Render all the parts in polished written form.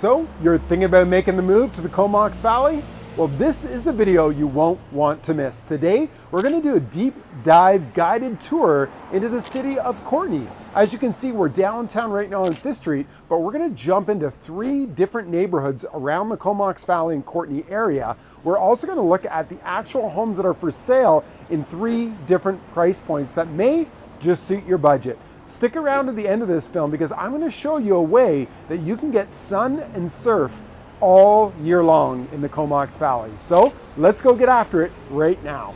So, you're thinking about making the move to the Comox Valley? Well, this is the video you won't want to miss. Today, we're going to do a deep dive guided tour into the city of Courtenay. As you can see, we're downtown right now on 5th Street, but we're going to jump into 3 different neighborhoods around the Comox Valley and Courtenay area. We're also going to look at the actual homes that are for sale in 3 different price points that may just suit your budget. Stick around to the end of this film because I'm going to show you a way that you can get sun and surf all year long in the Comox Valley. So let's go get after it right now.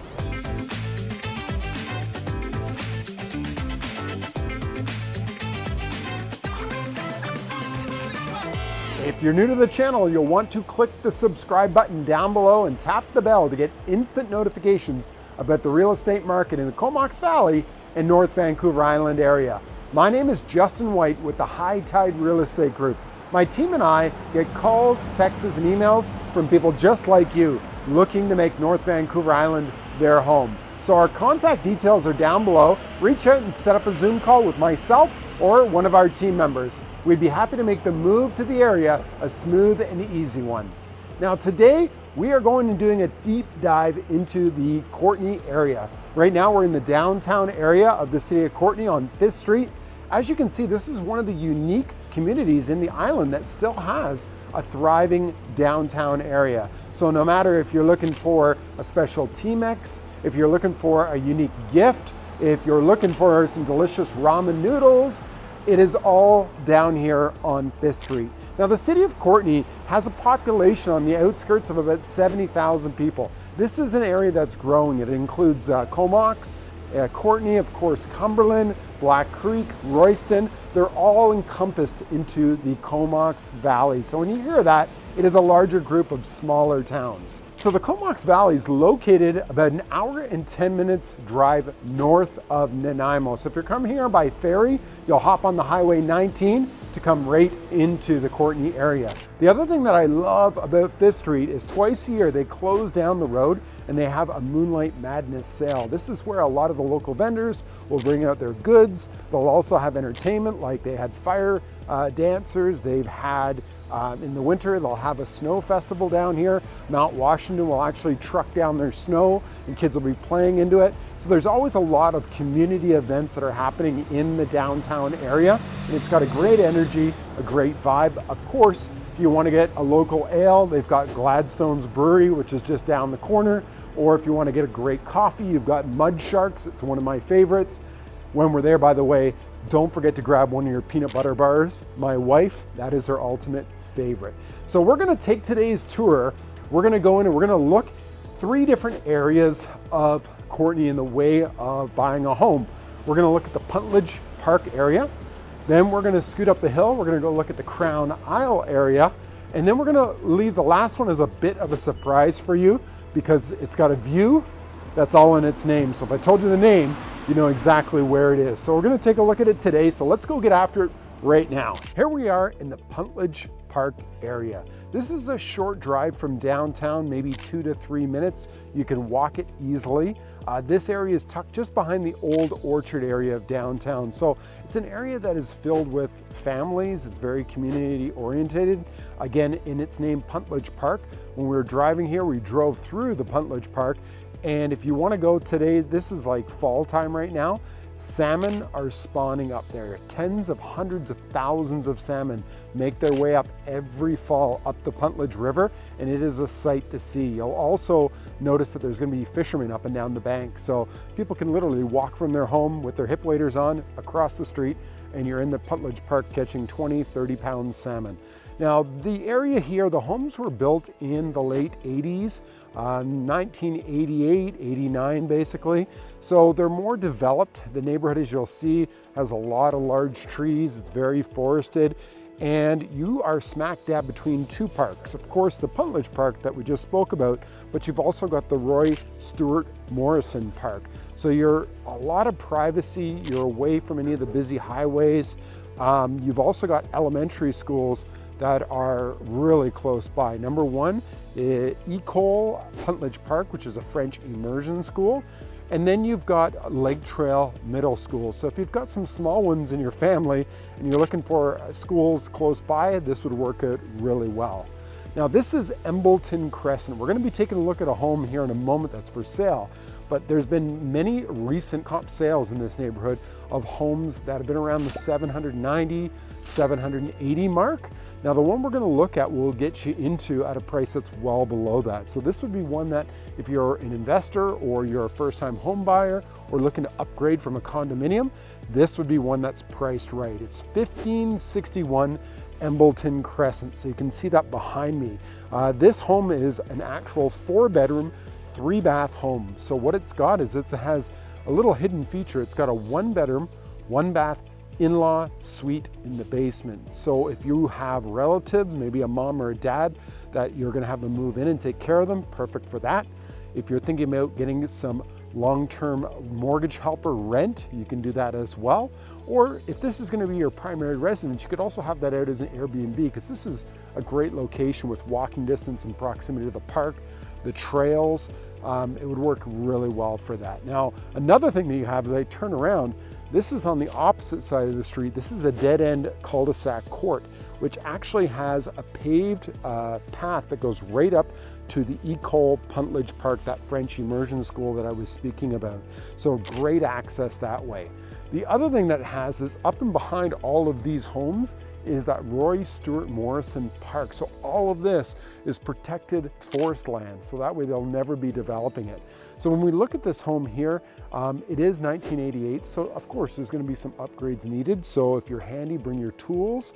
If you're new to the channel, you'll want to click the subscribe button down below and tap the bell to get instant notifications about the real estate market in the Comox Valley and North Vancouver Island area. My name is Justin White with the High Tide Real Estate Group. My team and I get calls, texts, and emails from people just like you looking to make North Vancouver Island their home. So our contact details are down below. Reach out and set up a Zoom call with myself or one of our team members. We'd be happy to make the move to the area a smooth and easy one. Now today, we are going and doing a deep dive into the Courtenay area. Right now we're in the downtown area of the city of Courtenay on 5th Street. As you can see, this is one of the unique communities in the island that still has a thriving downtown area. So no matter if you're looking for a special T-Mex, if you're looking for a unique gift, if you're looking for some delicious ramen noodles, it is all down here on 5th Street. Now the city of Courtenay has a population on the outskirts of about 70,000 people. This is an area that's growing. It includes Comox, Courtenay, of course, Cumberland, Black Creek, Royston. They're all encompassed into the Comox Valley. So when you hear that, it is a larger group of smaller towns. So the Comox Valley is located about an hour and 10 minutes drive north of Nanaimo. So if you're coming here by ferry, you'll hop on the Highway 19 to come right into the Courtenay area. The other thing that I love about 5th Street is twice a year they close down the road and they have a Moonlight Madness sale. This is where a lot of the local vendors will bring out their goods. They'll also have entertainment, like they had fire dancers, they've had in the winter, they'll have a snow festival down here. Mount Washington will actually truck down their snow and kids will be playing into it. So there's always a lot of community events that are happening in the downtown area. And it's got a great energy, a great vibe. Of course, if you want to get a local ale, they've got Gladstone's Brewery, which is just down the corner. Or if you want to get a great coffee, you've got Mud Sharks. It's one of my favorites. When we're there, by the way, don't forget to grab one of your peanut butter bars. My wife, that is her ultimate favorite. So we're going to take today's tour. We're going to go in and we're going to look 3 different areas of Courtenay in the way of buying a home. We're going to look at the Puntledge Park area. Then we're going to scoot up the hill. We're going to go look at the Crown Isle area. And then we're going to leave the last one as a bit of a surprise for you because it's got a view that's all in its name. So if I told you the name, you know exactly where it is. So we're going to take a look at it today. So let's go get after it right now. Here we are in the Puntledge Park area. This is a short drive from downtown, maybe 2 to 3 minutes. You can walk it easily. This area is tucked just behind the old orchard area of downtown. So it's an area that is filled with families. It's very community oriented. Again, in its name, Puntledge Park. When we were driving here, we drove through the Puntledge Park. And if you want to go today, this is like fall time right now. Salmon are spawning up there. Tens of hundreds of thousands of salmon make their way up every fall up the Puntledge River, and it is a sight to see. You'll also notice that there's going to be fishermen up and down the bank, so people can literally walk from their home with their hip waders on across the street, and you're in the Puntledge Park catching 20-30 pound salmon. Now the area here, the homes were built in the late 80s, 1988, 89 basically. So they're more developed. The neighborhood, as you'll see, has a lot of large trees. It's very forested. And you are smack dab between 2 parks. Of course, the Puntledge Park that we just spoke about, but you've also got the Roy Stewart Morrison Park. So you're a lot of privacy. You're away from any of the busy highways. You've also got elementary schools that are really close by. Number 1, Ecole Puntledge Park, which is a French immersion school. And then you've got Lake Trail Middle School. So if you've got some small ones in your family and you're looking for schools close by, this would work out really well. Now this is Embleton Crescent. We're going to be taking a look at a home here in a moment that's for sale, but there's been many recent comp sales in this neighborhood of homes that have been around the 790, 780 mark. Now the one we're going to look at will get you into at a price that's well below that. So this would be one that if you're an investor or you're a first-time home buyer or looking to upgrade from a condominium, this would be one that's priced right. It's 1561 Embleton Crescent. So you can see that behind me. This home is an actual 4-bedroom, 3-bath home. So what it's got is it has a little hidden feature. It's got a 1-bedroom, 1-bath in-law suite in the basement. So if you have relatives, maybe a mom or a dad, that you're gonna have them move in and take care of them, perfect for that. If you're thinking about getting some long-term mortgage helper rent, you can do that as well. Or if this is going to be your primary residence, you could also have that out as an Airbnb, because this is a great location with walking distance and proximity to the park, the trails. It would work really well for that. Now, another thing that you have is I turn around, this is on the opposite side of the street. This is a dead-end cul-de-sac court, which actually has a paved path that goes right up to the École Puntledge Park, that French immersion school that I was speaking about. So great access that way. The other thing that it has is up and behind all of these homes is that Roy Stewart Morrison Park. So all of this is protected forest land, so that way they'll never be developing it. So when we look at this home here, it is 1988, so of course there's going to be some upgrades needed. So if you're handy, bring your tools.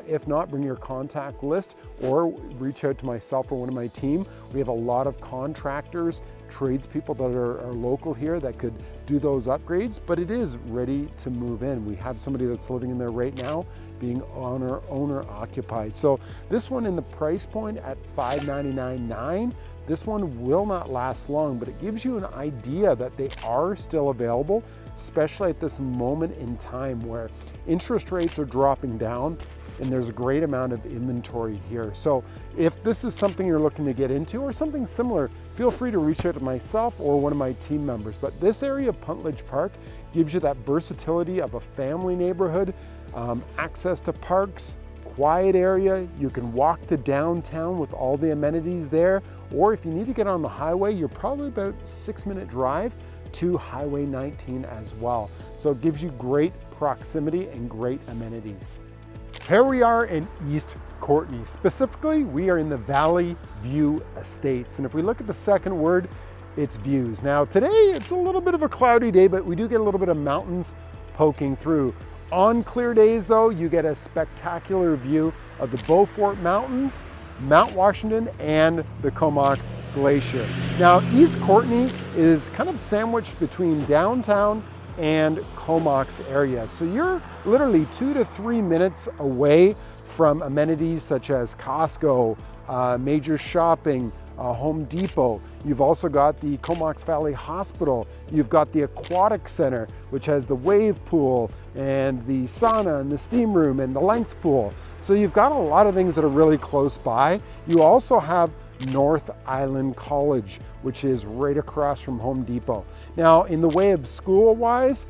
If not, bring your contact list or reach out to myself or one of my team. We have a lot of contractors, tradespeople that are local here that could do those upgrades, but it is ready to move in. We have somebody that's living in there right now, being owner occupied. So this one in the price point at $599.9, this one will not last long, but it gives you an idea that they are still available, especially at this moment in time where interest rates are dropping down and there's a great amount of inventory here. So if this is something you're looking to get into or something similar, feel free to reach out to myself or one of my team members. But this area of Puntledge Park gives you that versatility of a family neighborhood, access to parks, quiet area. You can walk to downtown with all the amenities there, or if you need to get on the highway, you're probably about a 6-minute drive to Highway 19 as well. So it gives you great proximity and great amenities. Here we are in East Courtenay. Specifically, we are in the Valley View Estates. And if we look at the second word, it's views. Now today, it's a little bit of a cloudy day, but we do get a little bit of mountains poking through. On clear days though, you get a spectacular view of the Beaufort Mountains, Mount Washington, and the Comox Glacier. Now, East Courtenay is kind of sandwiched between downtown and Comox area. So you're literally 2 to 3 minutes away from amenities such as Costco, major shopping, Home Depot. You've also got the Comox Valley Hospital. You've got the Aquatic Center, which has the wave pool and the sauna and the steam room and the length pool. So you've got a lot of things that are really close by. You also have North Island College, which is right across from Home Depot. Now, in the way of school-wise,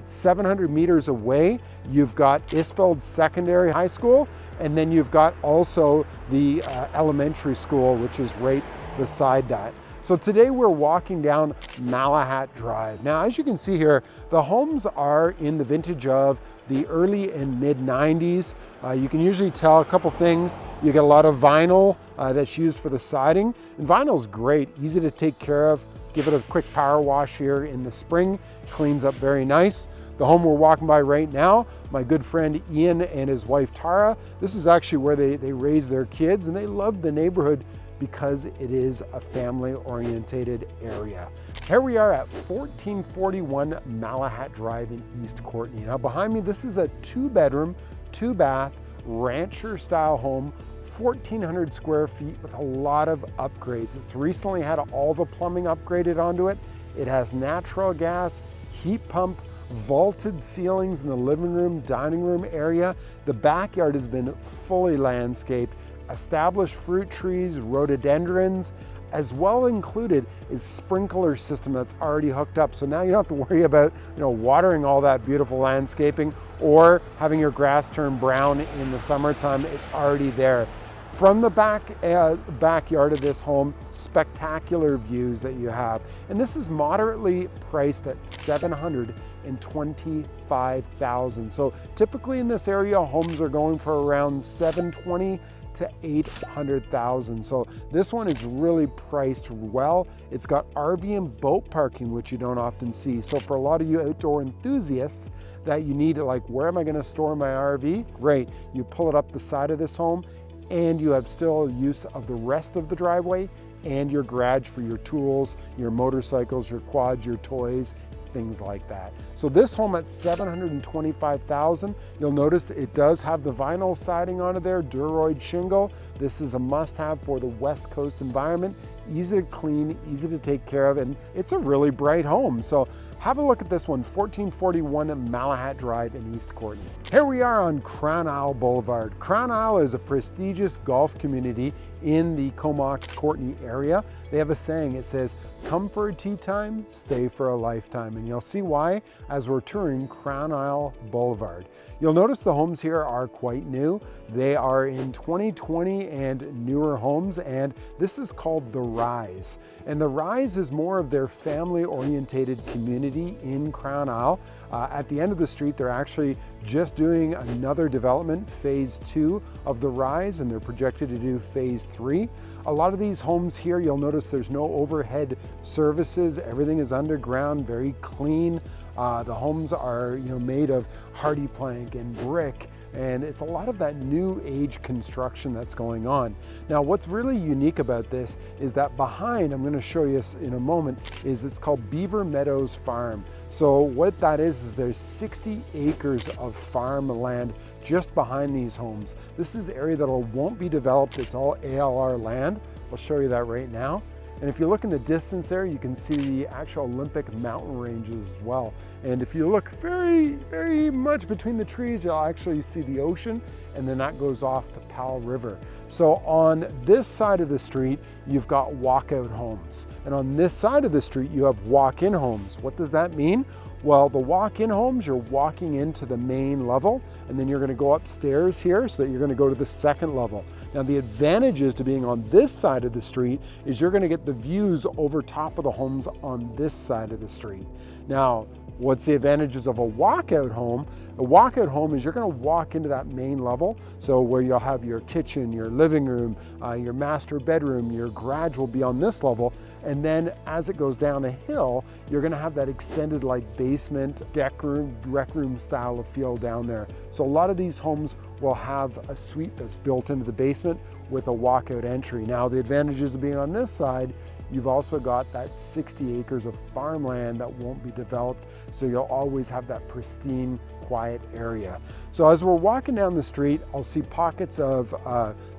700 meters away, you've got Isfeld Secondary High School, and then you've got also the elementary school, which is right beside that. So today we're walking down Malahat Drive. Now, as you can see here, the homes are in the vintage of the early and mid 90s. You can usually tell a couple things. You get a lot of vinyl that's used for the siding. And vinyl's great, easy to take care of. Give it a quick power wash here in the spring, cleans up very nice. The home we're walking by right now, my good friend Ian and his wife Tara, this is actually where they raise their kids, and they love the neighborhood because it is a family-oriented area. Here we are at 1441 Malahat Drive in East Courtenay. Now behind me, this is a 2-bedroom, 2-bath, rancher-style home, 1,400 square feet with a lot of upgrades. It's recently had all the plumbing upgraded onto it. It has natural gas, heat pump, vaulted ceilings in the living room, dining room area. The backyard has been fully landscaped, established fruit trees, rhododendrons, As well included is sprinkler system that's already hooked up. So now you don't have to worry about, watering all that beautiful landscaping or having your grass turn brown in the summertime. It's already there. From the backyard of this home, spectacular views that you have. And this is moderately priced at $725,000. So typically in this area, homes are going for around $720,000 to $800,000. So this one is really priced well. It's got RV and boat parking, which you don't often see. So for a lot of you outdoor enthusiasts that you need, like, where am I going to store my RV? Great. You pull it up the side of this home, and you have still use of the rest of the driveway and your garage for your tools, your motorcycles, your quads, your toys, things like that. So this home at $725,000, you'll notice it does have the vinyl siding on it there, Duroid shingle. This is a must-have for the West Coast environment. Easy to clean, easy to take care of, and it's a really bright home. So have a look at this one, 1441 Malahat Drive in East Courtenay. Here we are on Crown Isle Boulevard. Crown Isle is a prestigious golf community in the Comox Courtenay area. They have a saying, it says, come for a tea time, stay for a lifetime. And you'll see why as we're touring Crown Isle Boulevard. You'll notice the homes here are quite new. They are in 2020 and newer homes, and this is called The Rise. And The Rise is more of their family-orientated community in Crown Isle. At the end of the street, they're actually just doing another development, phase 2 of The Rise, and they're projected to do phase 3. A lot of these homes here, you'll notice there's no overhead services. Everything is underground, very clean. The homes are made of hardy plank and brick, and it's a lot of that new age construction that's going on. Now, what's really unique about this is that behind, I'm going to show you in a moment, is it's called Beaver Meadows Farm. So what that is there's 60 acres of farmland just behind these homes. This is the area that won't be developed. It's all ALR land. I'll show you that right now. And if you look in the distance there, you can see the actual Olympic mountain ranges as well. And if you look very, very much between the trees, you'll actually see the ocean, and then that goes off the Powell River. So on this side of the street, you've got walkout homes. And on this side of the street, you have walk-in homes. What does that mean? Well, the walk-in homes, you're walking into the main level, and then you're going to go upstairs here so that you're going to go to the second level. Now, the advantages to being on this side of the street is you're going to get the views over top of the homes on this side of the street. Now, what's the advantages of a walkout home? A walkout home is you're going to walk into that main level, so where you'll have your kitchen, your living room, your master bedroom, your garage will be on this level, and then as it goes down a hill, you're going to have that extended like basement, deck room, rec room style of feel down there. So a lot of these homes will have a suite that's built into the basement with a walkout entry. Now, the advantages of being on this side, you've also got that 60 acres of farmland that won't be developed, so you'll always have that pristine, quiet area. So as we're walking down the street, I'll see pockets of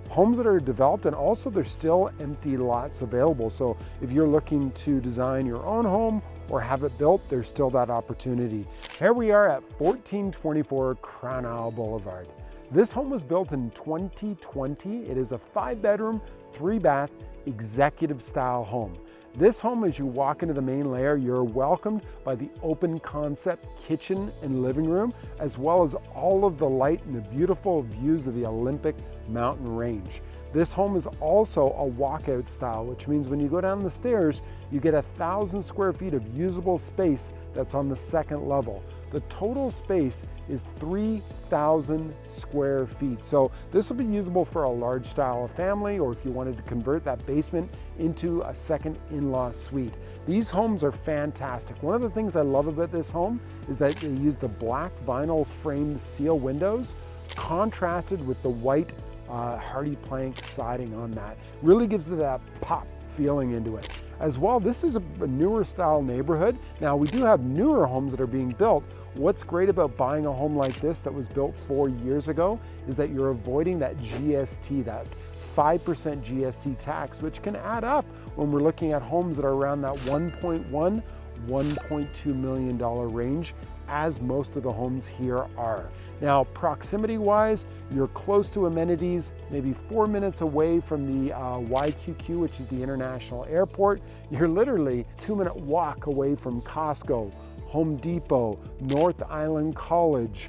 homes that are developed, and also there's still empty lots available. So if you're looking to design your own home or have it built, there's still that opportunity. Here we are at 1424 Crown Isle Boulevard. This home was built in 2020. It is a 5-bedroom, 3-bath, executive style home. This home, as you walk into the main layer, you're welcomed by the open concept kitchen and living room, as well as all of the light and the beautiful views of the Olympic mountain range. This home is also a walkout style, which means when you go down the stairs, you get 1,000 square feet of usable space that's on the second level. The total space is 3,000 square feet. So this will be usable for a large style family, or if you wanted to convert that basement into a second in-law suite. These homes are fantastic. One of the things I love about this home is that they use the black vinyl framed seal windows contrasted with the white hardy plank siding on that. Really gives it that pop feeling into it. As well, this is a newer style neighborhood. Now, we do have newer homes that are being built. What's great about buying a home like this that was built 4 years ago is that you're avoiding that GST, that 5% GST tax, which can add up when we're looking at homes that are around that $1.1, $1.2 million range, as most of the homes here are. Now, proximity-wise, you're close to amenities, maybe 4 minutes away from the YQQ, which is the international airport. You're literally 2-minute walk away from Costco, Home Depot, North Island College,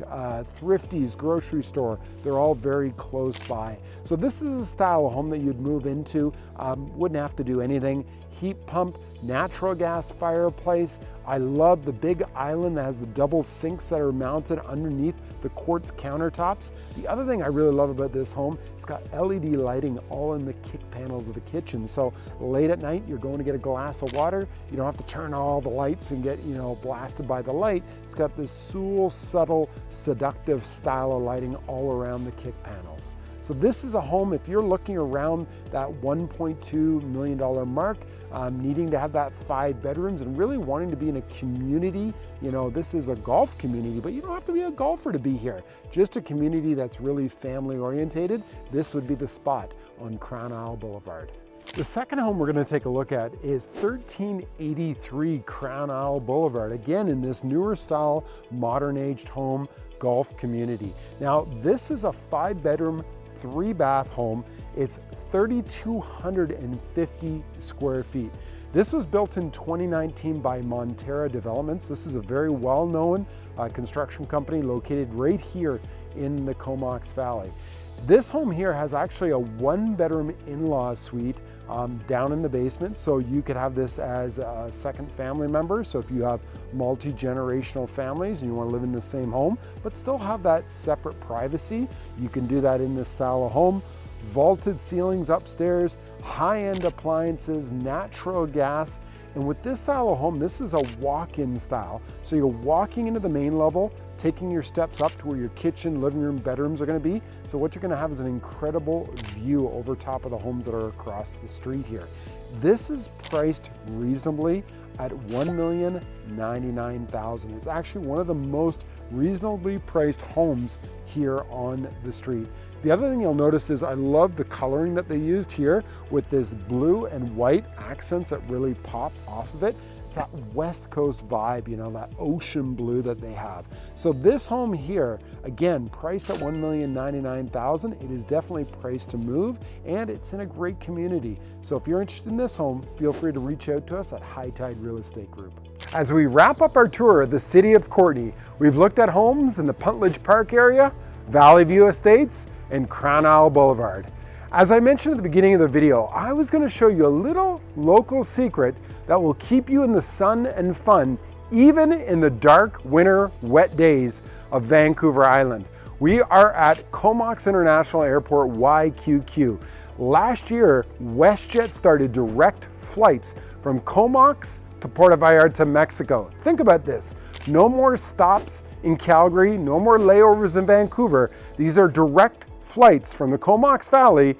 Thrifty's grocery store. They're all very close by. So this is a style of home that you'd move into. Wouldn't have to do anything. Heat pump, natural gas fireplace. I love the big island that has the double sinks that are mounted underneath the quartz countertops. The other thing I really love about this home, it's got LED lighting all in the kick panels of the kitchen. So late at night, you're going to get a glass of water. You don't have to turn on all the lights and get, blasted by the light. It's got this subtle, seductive style of lighting all around the kick panels. So this is a home, if you're looking around that $1.2 million mark, needing to have that 5 bedrooms and really wanting to be in a community. This is a golf community, but you don't have to be a golfer to be here. Just a community that's really family orientated. This would be the spot on Crown Isle Boulevard. The second home we're going to take a look at is 1383 Crown Isle Boulevard. Again, in this newer style, modern aged home golf community. Now, this is a 5-bedroom, 3-bath home. It's 3,250 square feet. This was built in 2019 by Montera Developments. This is a very well-known construction company located right here in the Comox Valley. This home here has actually a 1-bedroom in-law suite down in the basement, so you could have this as a second family member. So if you have multi-generational families and you want to live in the same home, but still have that separate privacy, you can do that in this style of home. Vaulted ceilings upstairs, high-end appliances, natural gas. And with this style of home, this is a walk-in style. So you're walking into the main level, taking your steps up to where your kitchen, living room, bedrooms are going to be. So what you're going to have is an incredible view over top of the homes that are across the street here. This is priced reasonably at $1,099,000. It's actually one of the most reasonably priced homes here on the street. The other thing you'll notice is I love the coloring that they used here with this blue and white accents that really pop off of it. It's that West Coast vibe, that ocean blue that they have. So this home here, again, priced at $1,099,000. It is definitely priced to move, and it's in a great community. So if you're interested in this home, feel free to reach out to us at High Tide Real Estate Group. As we wrap up our tour of the city of Courtenay, we've looked at homes in the Puntledge Park area, Valley View Estates, and Crown Isle Boulevard. As I mentioned at the beginning of the video, I was going to show you a little local secret that will keep you in the sun and fun, even in the dark, winter, wet days of Vancouver Island. We are at Comox International Airport YQQ. Last year, WestJet started direct flights from Comox to Puerto Vallarta, Mexico. Think about this. No more stops in Calgary, no more layovers in Vancouver. These are direct flights from the Comox Valley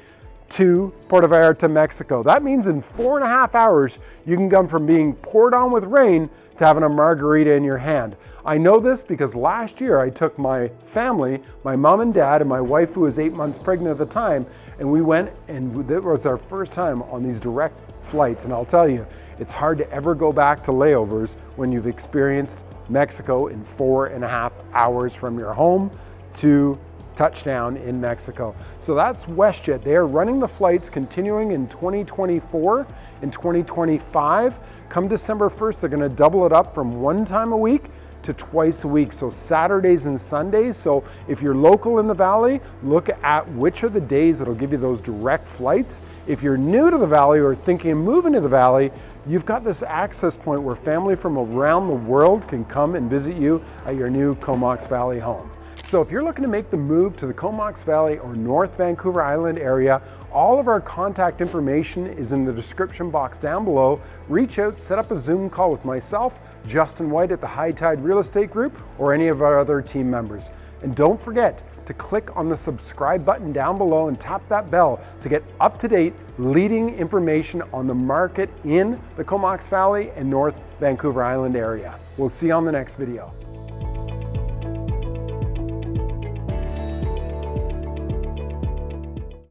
to Puerto Vallarta, Mexico. That means in 4.5 hours, you can come from being poured on with rain to having a margarita in your hand. I know this because last year I took my family, my mom and dad, and my wife who was 8 months pregnant at the time, and we went, and it was our first time on these direct flights. And I'll tell you, it's hard to ever go back to layovers when you've experienced Mexico in 4.5 hours from your home to touchdown in Mexico. So that's WestJet. They are running the flights continuing in 2024 and 2025. Come December 1st, they're going to double it up from 1 time a week to twice a week, so Saturdays and Sundays. So if you're local in the Valley, look at which are the days that'll give you those direct flights. If you're new to the Valley or thinking of moving to the Valley, you've got this access point where family from around the world can come and visit you at your new Comox Valley home. So if you're looking to make the move to the Comox Valley or North Vancouver Island area, all of our contact information is in the description box down below. Reach out, set up a Zoom call with myself, Justin White at the High Tide Real Estate Group, or any of our other team members. And don't forget to click on the subscribe button down below and tap that bell to get up-to-date leading information on the market in the Comox Valley and North Vancouver Island area. We'll see you on the next video.